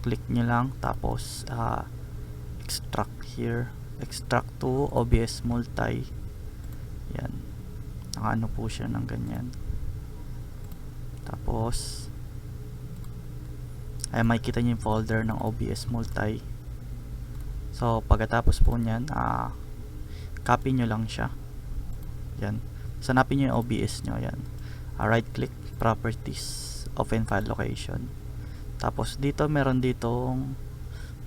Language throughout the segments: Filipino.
click nyo lang, tapos extract here, extract to OBS multi. Yan, nakaano po siya ng ganyan. Tapos ay makikita nyo yung folder ng OBS multi. So pagkatapos po nyan, copy nyo lang siya. Yan, sanapin nyo yung OBS nyo. Yan, right click, properties, open file location. Tapos dito meron ditong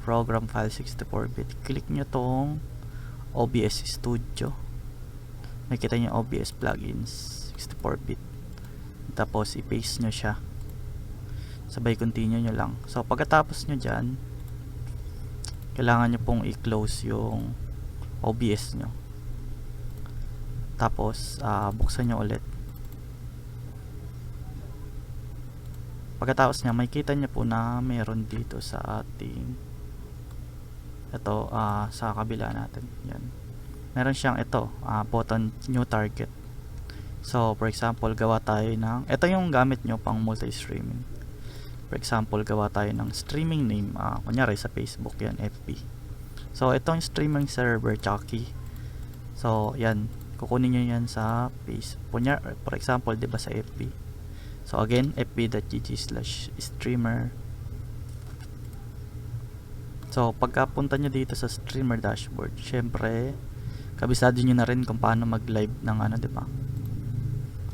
program file 64-bit. Click nyo tong OBS Studio. Nakita nyo OBS plugins 64-bit. Tapos i-paste nyo siya. Sabay continue nyo lang. So pagkatapos nyo dyan, kailangan nyo pong i-close yung OBS nyo. Tapos buksan nyo ulit. Pagkatapos nya, makikita nyo po na meron dito sa ating ito, sa kabila natin. Yan, meron siyang ito, button new target. So for example, gawa tayo ng, ito yung gamit nyo pang multi-streaming. For example, gawa tayo ng streaming name, kunyari sa Facebook, yan, FB. So itong streaming server key. So yan, kukunin nyo yan sa Facebook. For example, diba sa FB. So again, fb.gg/streamer. So pagkapunta nyo dito sa streamer dashboard, syempre kabisado nyo na rin kung paano mag-live ng ano, diba,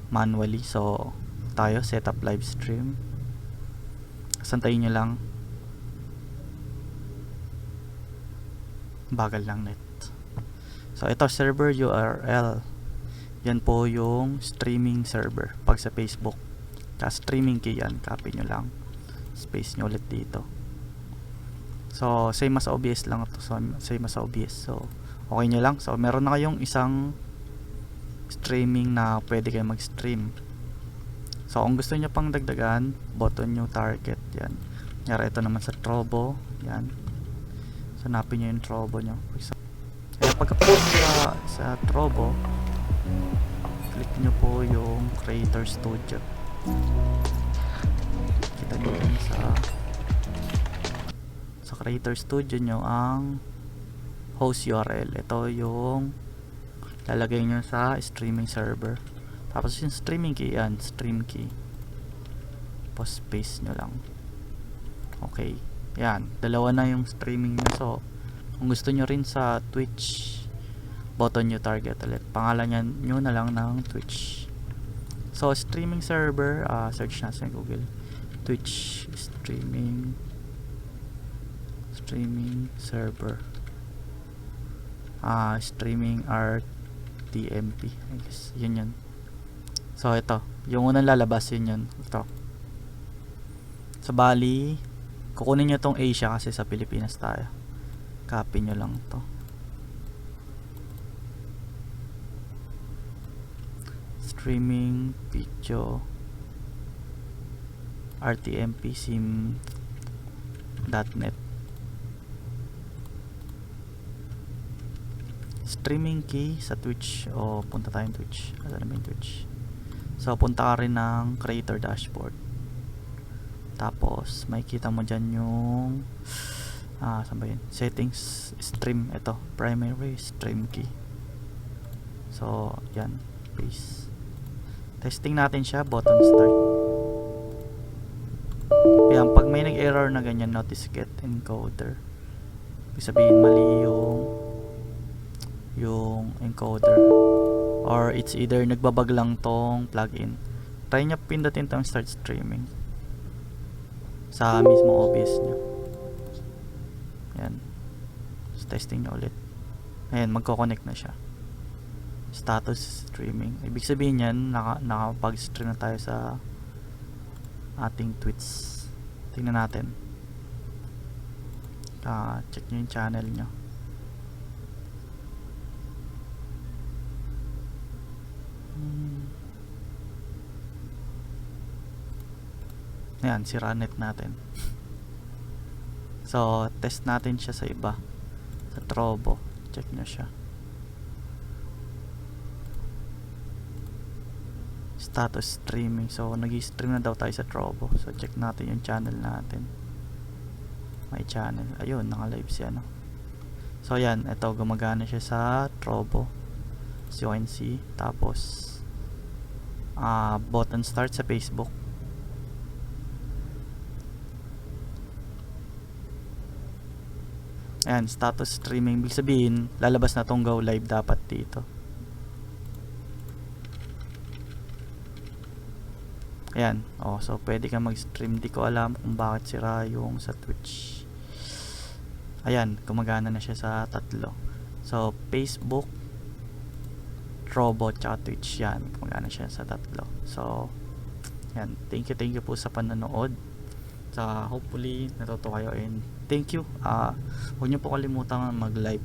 manually. So tayo, setup live stream. Santayin nyo lang. Bagal lang net. So ito, server URL. Yan po yung streaming server pag sa Facebook. Streaming key yan, copy nyo lang, space nyo ulit dito. So same as OBS lang ito. So same as OBS. So okay nyo lang. So meron na kayong isang streaming na pwede kayo mag-stream. So kung gusto nyo pang dagdagan, button nyo target. Yan, nyari ito naman sa Trovo. Yan, so hanapin nyo yung Trovo nyo. Kaya pagka sa Trovo, click nyo po yung Creator Studio. Kita nyo din sa Creator Studio nyo ang host URL. Ito yung lalagay nyo sa streaming server. Tapos yung streaming key, yan, stream key. Tapos paste nyo lang. Okay, yan, dalawa na yung streaming nyo. So kung gusto nyo rin sa Twitch, button nyo target ulit. Pangalan nyo na lang ng Twitch. So streaming server, search na sa Google, Twitch streaming server, streaming RTMP, I guess, yun. So ito, yung unang lalabas, yun. Ito, sa Bali, kukunin nyo tong Asia kasi sa Pilipinas tayo. Copy nyo lang to. Streaming video RTMP sim.net. Streaming key sa Twitch, o punta tayong Twitch. Ano naman yung Twitch? So punta ka rin ng Creator Dashboard. Tapos makikita mo dyan yung saan ba yun? Settings, stream. Ito, primary stream key. So yan, paste. Testing natin siya, button start. Yan, pag may nag-error na ganyan, notice get encoder. Ibig sabihin mali yung encoder, or it's either nagbabag lang tong plugin. Try nyo pindutin tong start streaming sa mismo OBS nyo. Yan, so, testing nyo ulit. Ayan, magko-connect na siya. Status streaming, ibig sabihin yan, nakapag-stream na tayo sa ating Twitch. Tingnan natin. Check nyo yung channel nyo. Ayan, sira net natin. So test natin siya sa iba, sa Trovo. Check nyo siya. Status streaming. So nag-stream na daw tayo sa Trovo. So check natin yung channel natin. my channel. Ayun, naka-live siya, no? So, ayan, ito, gumagana siya sa Trovo. As you can see. Tapos, button start sa Facebook. Ayan, status streaming. Ibig sabihin, lalabas na tong go live dapat dito. Ayan. Oh, so pwede ka mag-stream. Di ko alam kung bakit sira yung sa Twitch. Ayan, gumagana na siya sa tatlo. So, Facebook, Trovo, tsaka Twitch. Yan, gumagana siya sa tatlo. So, yan. Thank you po sa panonood. So, hopefully, natuto kayo. And thank you. Huwag niyo po kalimutan mag-like,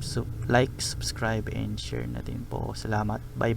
subscribe, and share na din po. Salamat. Bye.